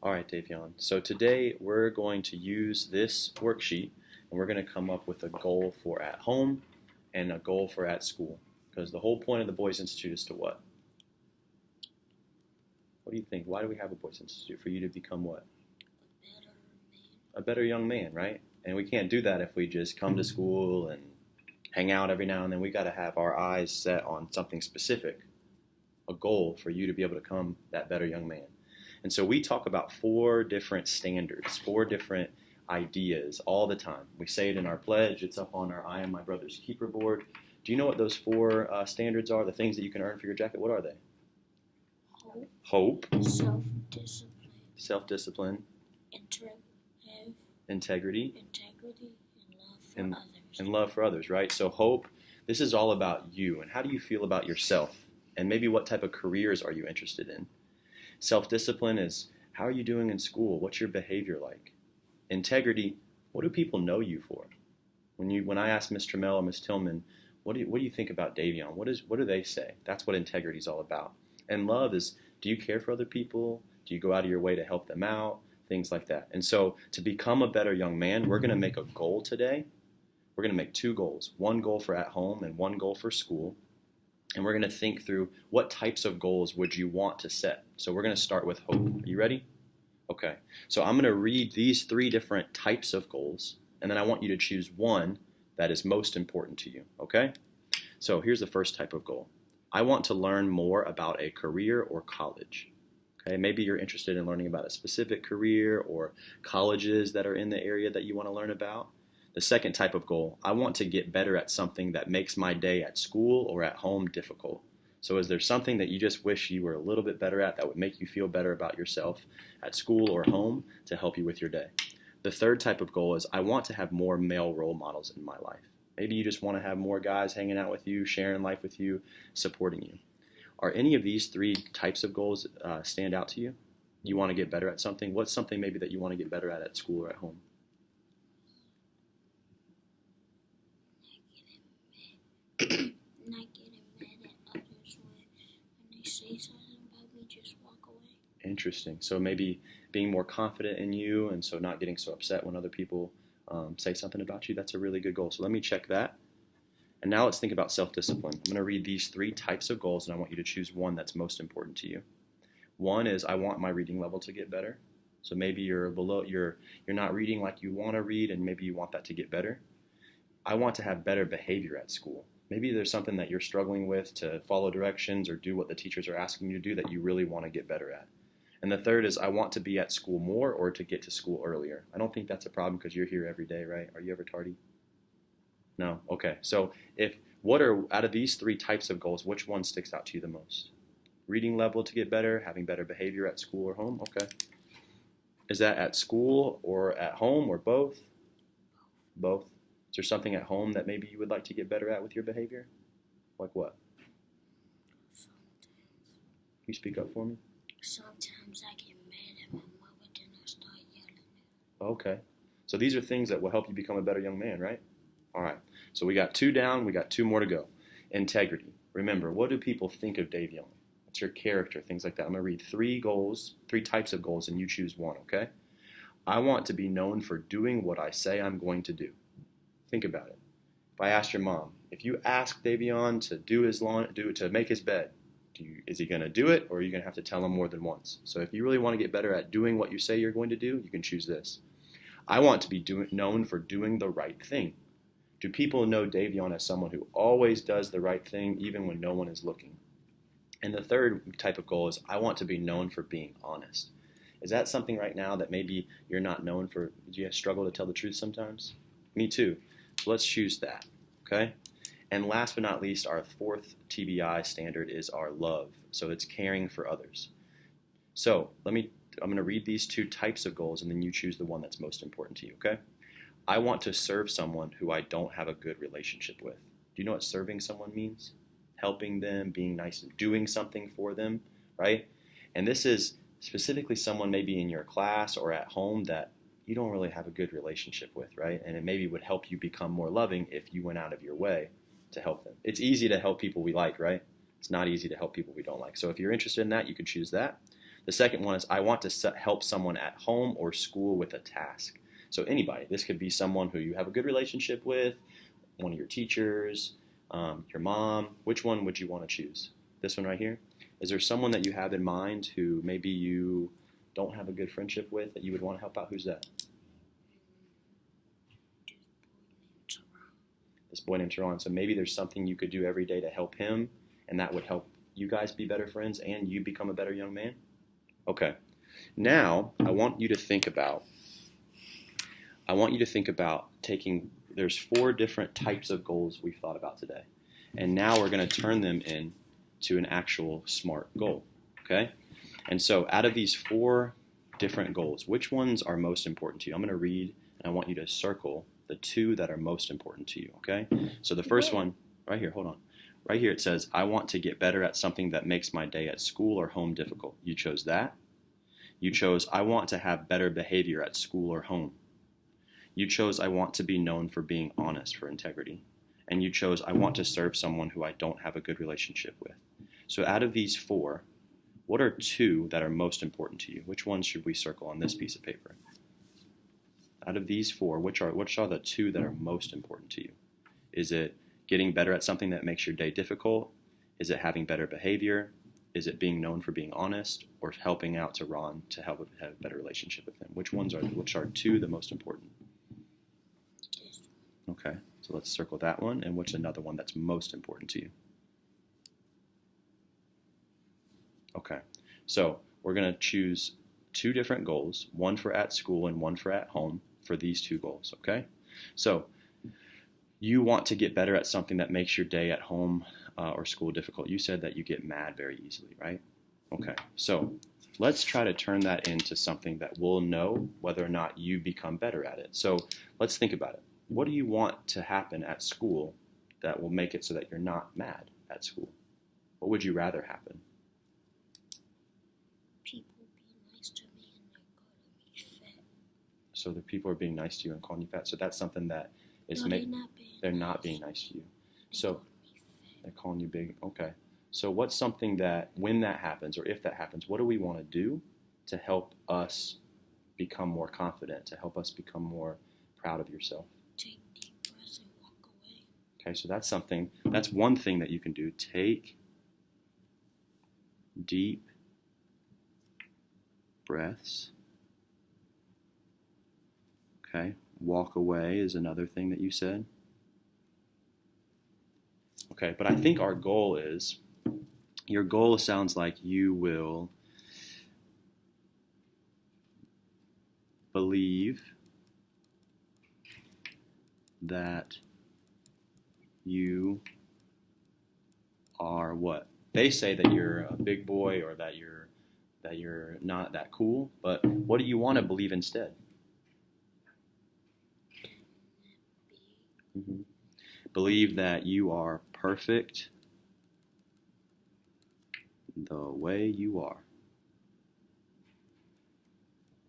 All right, Davion. So today we're going to use this worksheet and we're going to come up with a goal for at home and a goal for at school. Because the whole point of the Boys Institute is to what? What do you think? Why do we have a Boys Institute? For you to become what? A better young man, right? And we can't do that if we just come to school and hang out every now and then. We got to have our eyes set on something specific, a goal for you to be able to become that better young man. And so we talk about 4 different standards, 4 different ideas all the time. We say it in our pledge. It's up on our I Am My Brother's Keeper board. Do you know what those 4 standards are, the things that you can earn for your jacket? What are they? Hope. Hope. Self-discipline. Self-discipline. Integrity. And love for others. And love for others, right? So hope, this is all about you. And how do you feel about yourself? And maybe what type of careers are you interested in? Self-discipline is, how are you doing in school? What's your behavior like? Integrity, what do people know you for? When I ask Ms. Trammell or Ms. Tillman, what do you think about Davion? What do they say? That's what integrity is all about. And love is, do you care for other people? Do you go out of your way to help them out? Things like that. And so to become a better young man, we're going to make a goal today. We're going to make 2 goals, 1 goal for at home and 1 goal for school. And we're going to think through what types of goals would you want to set. So we're going to start with hope. Are you ready? Okay. So I'm going to read these 3 different types of goals, and then I want you to choose one that is most important to you. Okay? So here's the first type of goal. I want to learn more about a career or college. Okay? Maybe you're interested in learning about a specific career or colleges that are in the area that you want to learn about. The second type of goal, I want to get better at something that makes my day at school or at home difficult. So is there something that you just wish you were a little bit better at that would make you feel better about yourself at school or home to help you with your day? The third type of goal is I want to have more male role models in my life. Maybe you just want to have more guys hanging out with you, sharing life with you, supporting you. Are any of these 3 types of goals stand out to you? You want to get better at something? What's something maybe that you want to get better at school or at home? Not getting mad at others when they say something about me, just walk away. Interesting. So maybe being more confident in you, and so not getting so upset when other people say something about you. That's a really good goal. So let me check that. And now let's think about self-discipline. I'm going to read these 3 types of goals, and I want you to choose one that's most important to you. One is I want my reading level to get better. So maybe you're not reading like you want to read, and maybe you want that to get better. I want to have better behavior at school. Maybe there's something that you're struggling with to follow directions or do what the teachers are asking you to do that you really want to get better at. And the third is I want to be at school more or to get to school earlier. I don't think that's a problem because you're here every day, right? Are you ever tardy? No? Okay. So out of these 3 types of goals, which one sticks out to you the most? Reading level to get better, having better behavior at school or home? Okay. Is that at school or at home or both? Both. Is there something at home that maybe you would like to get better at with your behavior? Like what? Sometimes. Can you speak up for me? Sometimes I get mad at my mother, then I start yelling at her. Okay. So these are things that will help you become a better young man, right? All right. So we got 2 down. We got 2 more to go. Integrity. Remember, what do people think of Davion? What's your character? Things like that. I'm going to read 3 goals, 3 types of goals, and you choose one, okay? I want to be known for doing what I say I'm going to do. Think about it. If I asked your mom, if you ask Davion to make his bed, is he going to do it, or are you going to have to tell him more than once? So if you really want to get better at doing what you say you're going to do, you can choose this. I want to be known for doing the right thing. Do people know Davion as someone who always does the right thing even when no one is looking? And the third type of goal is I want to be known for being honest. Is that something right now that maybe you're not known for? Do you struggle to tell the truth sometimes? Me too. So let's choose that, okay? And last but not least, our 4th TBI standard is our love. So it's caring for others. So I'm going to read these 2 types of goals, and then you choose the one that's most important to you, okay? I want to serve someone who I don't have a good relationship with. Do you know what serving someone means? Helping them, being nice, and doing something for them, right? And this is specifically someone maybe in your class or at home that you don't really have a good relationship with, right? And it maybe would help you become more loving if you went out of your way to help them. It's easy to help people we like, right? It's not easy to help people we don't like. So if you're interested in that, you could choose that. The second one is I want to help someone at home or school with a task. So anybody. This could be someone who you have a good relationship with, one of your teachers, your mom. Which one would you want to choose? This one right here? Is there someone that you have in mind who maybe you don't have a good friendship with that you would want to help out? Who's that? This boy named Teron. So maybe there's something you could do every day to help him, and that would help you guys be better friends and you become a better young man? Okay. Now, I want you to think about taking, there's 4 different types of goals we've thought about today. And now we're going to turn them into an actual SMART goal. Okay? And so out of these 4 different goals, which ones are most important to you? I'm going to read, and I want you to circle the 2 that are most important to you. Okay? So the first one, right here, hold on. Right here it says, I want to get better at something that makes my day at school or home difficult. You chose that. You chose, I want to have better behavior at school or home. You chose, I want to be known for being honest, for integrity. And you chose, I want to serve someone who I don't have a good relationship with. So out of these 4, what are 2 that are most important to you? Which ones should we circle on this piece of paper? Out of these 4, which are the 2 that are most important to you? Is it getting better at something that makes your day difficult? Is it having better behavior? Is it being known for being honest, or helping out to Ron to help have a better relationship with him? Which are 2 the most important? Okay, so let's circle that one. And what's another one that's most important to you? Okay, so we're going to choose 2 different goals, one for at school and one for at home for these 2 goals, okay? So you want to get better at something that makes your day at home or school difficult. You said that you get mad very easily, right? Okay, so let's try to turn that into something that we'll know whether or not you become better at it. So let's think about it. What do you want to happen at school that will make it so that you're not mad at school? What would you rather happen? People be nice to me and they're calling me fat. So the people are being nice to you and calling you fat. So that's something that is they're not being nice to you. So they're calling you big. Okay. So what's something that when that happens or if that happens, what do we want to do to help us become more confident, to help us become more proud of yourself? Take deep breaths and walk away. Okay, so that's one thing that you can do. Take deep breaths. Okay, walk away is another thing that you said. Okay, but I think your goal sounds like you will believe that you are what? They say that you're a big boy or that you're not that cool, but what do you want to believe instead? Mm-hmm. Believe that you are perfect the way you are.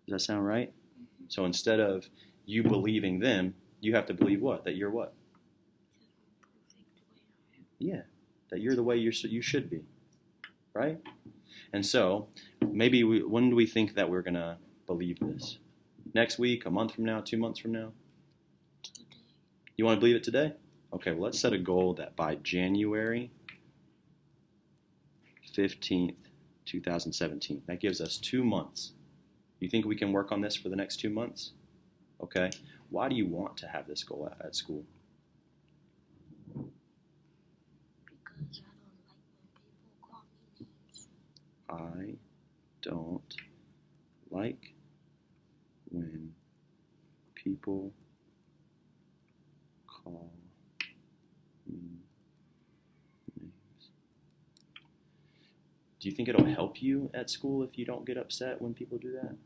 Does that sound right? Mm-hmm. So instead of you believing them, you have to believe what? That you're what? Yeah, that you're the way you should be, right? And so maybe when do we think that we're going to believe this? Next week, a month from now, 2 months from now? Today. You want to believe it today? Okay, well, let's set a goal that by January 15th, 2017, that gives us 2 months. You think we can work on this for the next 2 months? Okay. Why do you want to have this goal at school? Because I don't like when people call me names. I don't like when people call me names. Do you think it'll help you at school if you don't get upset when people do that?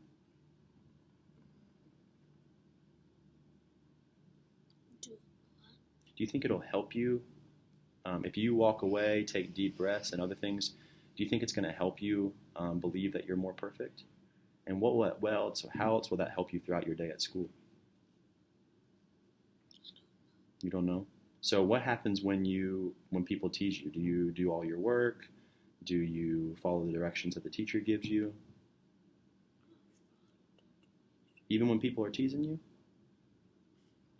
Do you think it'll help you if you walk away, take deep breaths and other things? Do you think it's going to help you believe that you're more perfect? And how else will that help you throughout your day at school? You don't know? So what happens when people tease you? Do you do all your work? Do you follow the directions that the teacher gives you? Even when people are teasing you?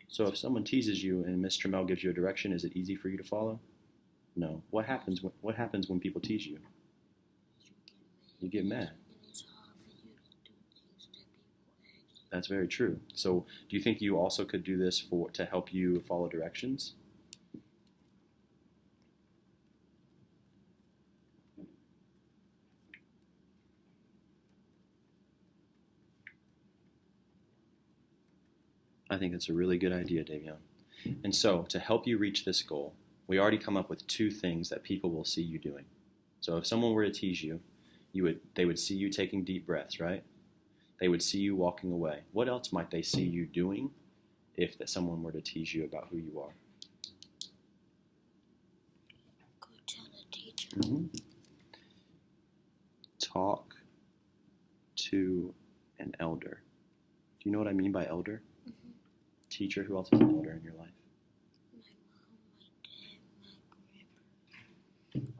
So if someone teases you and Miss Trammell gives you a direction, is it easy for you to follow? No. What happens when people tease you? You get mad. And it's hard for you to do things that people ask. That's very true. So do you think you also could do this to help you follow directions? I think that's a really good idea, Davion. And so, to help you reach this goal, we already come up with 2 things that people will see you doing. So if someone were to tease you, they would see you taking deep breaths, right? They would see you walking away. What else might they see you doing if someone were to tease you about who you are? Go tell the teacher. Mm-hmm. Talk to an elder. Do you know what I mean by elder? Mm-hmm. Teacher, who else is an elder in your life? My mom, my dad, my grandpa,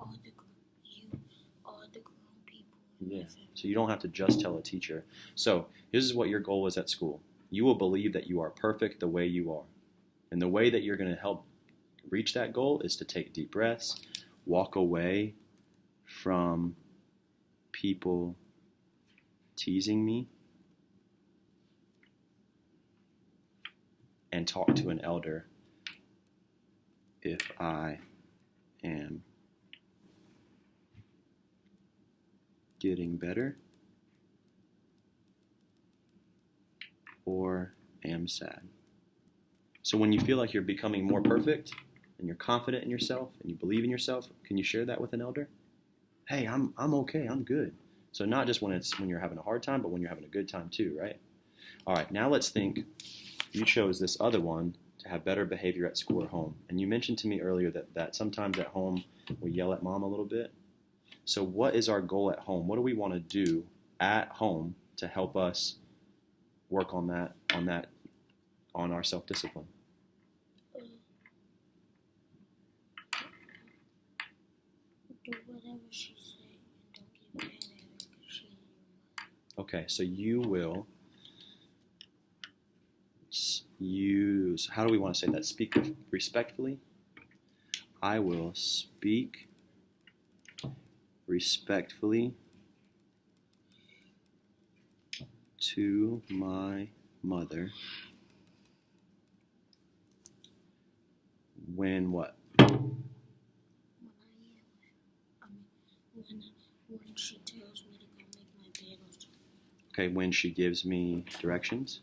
all the grown people. Yeah. So you don't have to just tell a teacher. So this is what your goal is at school. You will believe that you are perfect the way you are. And the way that you're going to help reach that goal is to take deep breaths, walk away from people teasing me, and talk to an elder if I am getting better or am sad. So when you feel like you're becoming more perfect and you're confident in yourself and you believe in yourself, can you share that with an elder? Hey, I'm okay, I'm good. So not just when you're having a hard time, but when you're having a good time too, right? All right, now let's think. You chose this other one to have better behavior at school or home. And you mentioned to me earlier that sometimes at home we yell at mom a little bit. So what is our goal at home? What do we want to do at home to help us work on our self-discipline? Do whatever she say and don't get mad at her because she's your mom. Okay, so you will use, how do we want to say that? Speak respectfully. I will speak respectfully to my mother when what? When she tells me to go make my bed or something. Okay, when she gives me directions.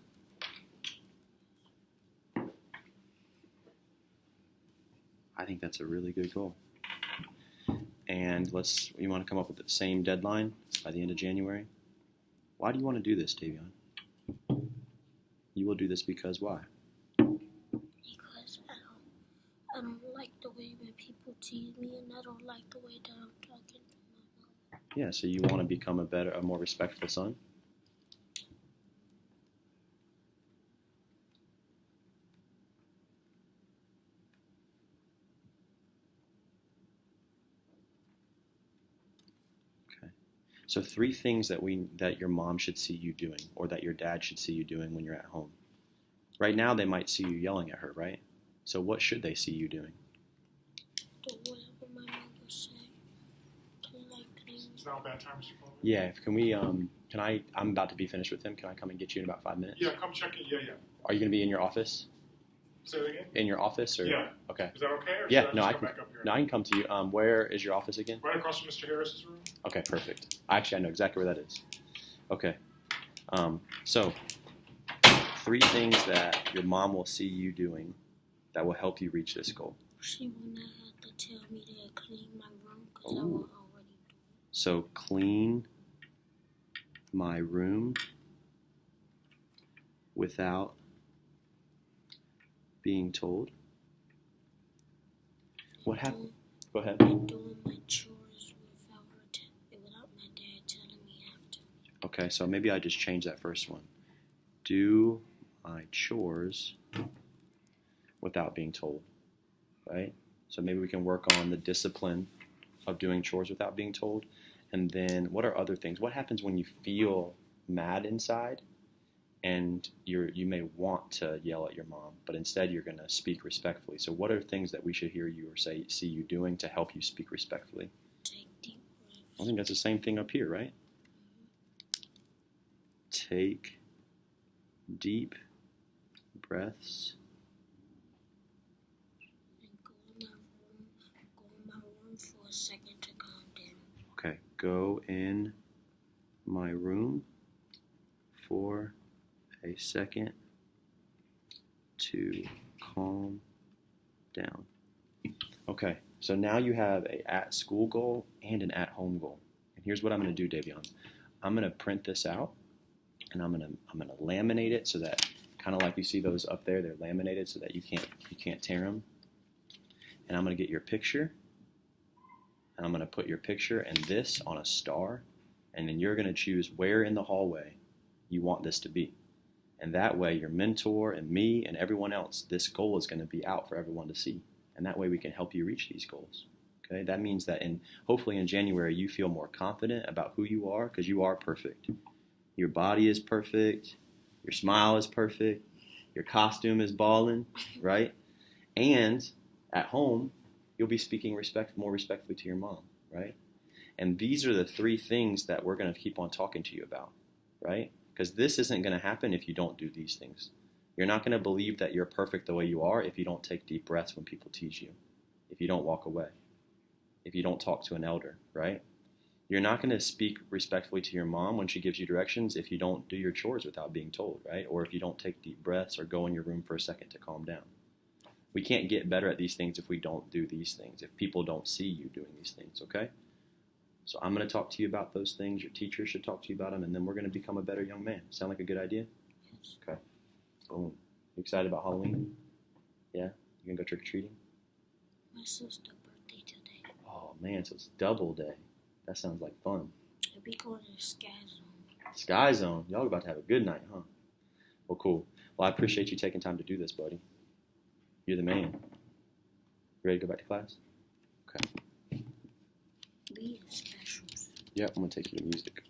I think that's a really good goal. And you want to come up with the same deadline by the end of January? Why do you want to do this, Davion? You will do this because why? Because I don't like the way when people tease me, and I don't like the way that I'm talking to my mom. Yeah, so you want to become a more respectful son? So 3 things that your mom should see you doing or that your dad should see you doing when you're at home. Right now they might see you yelling at her, right? So what should they see you doing? Do whatever my mother say. Clean like things. It's now a bad time, Mr. Coleman. Yeah, I'm about to be finished with him. Can I come and get you in about 5 minutes? Yeah, come check in. Yeah. Are you going to be in your office? Say that again? In your office? Or? Yeah. Okay. Is that okay? Or Yeah, should no, I I just can, come back up here? no, I can come to you. Where is your office again? Right across from Mr. Harris's room. Okay, perfect. Actually, I know exactly where that is. Okay. So 3 things that your mom will see you doing that will help you reach this goal. She will not have to tell me to clean my room because I will already do it. So clean my room without being told. What happened? Go ahead. And doing my chores without my dad telling me I have to. Okay, so maybe I just change that first one. Do my chores without being told, right? So maybe we can work on the discipline of doing chores without being told. And then what are other things? What happens when you feel mad inside and you may want to yell at your mom, but instead you're going to speak respectfully. So what are things that we should hear you or see you doing to help you speak respectfully? Take deep breaths. I think that's the same thing up here, right? Take deep breaths. And go in my room for a second to calm down. Okay, go in my room for a second to calm down. Okay, so now you have a at-school goal and an at-home goal. And here's what I'm going to do, Davion. I'm going to print this out, and I'm going to laminate it so that, kind of like you see those up there, they're laminated so that you can't tear them. And I'm going to get your picture, and I'm going to put your picture and this on a star, and then you're going to choose where in the hallway you want this to be. And that way your mentor and me and everyone else, this goal is going to be out for everyone to see. And that way we can help you reach these goals. Okay? That means that hopefully in January you feel more confident about who you are, because you are perfect. Your body is perfect. Your smile is perfect. Your costume is ballin', right? And at home, you'll be speaking more respectfully to your mom, right? And these are the three things that we're going to keep on talking to you about, right? Because this isn't going to happen if you don't do these things. You're not going to believe that you're perfect the way you are if you don't take deep breaths when people tease you, if you don't walk away, if you don't talk to an elder, right? You're not going to speak respectfully to your mom when she gives you directions if you don't do your chores without being told, right? Or if you don't take deep breaths or go in your room for a second to calm down. We can't get better at these things if we don't do these things, if people don't see you doing these things, okay? So I'm going to talk to you about those things. Your teacher should talk to you about them, and then we're going to become a better young man. Sound like a good idea? Yes. Okay. Boom. You excited about Halloween? Yeah? You going to go trick-or-treating? My sister's birthday today. Oh, man, so it's double day. That sounds like fun. We'll be going to the Sky Zone. Sky Zone. Y'all about to have a good night, huh? Well, cool. Well, I appreciate you taking time to do this, buddy. You're the man. Ready to go back to class? Okay. Be in specials. Yep, I'm going to take you to music.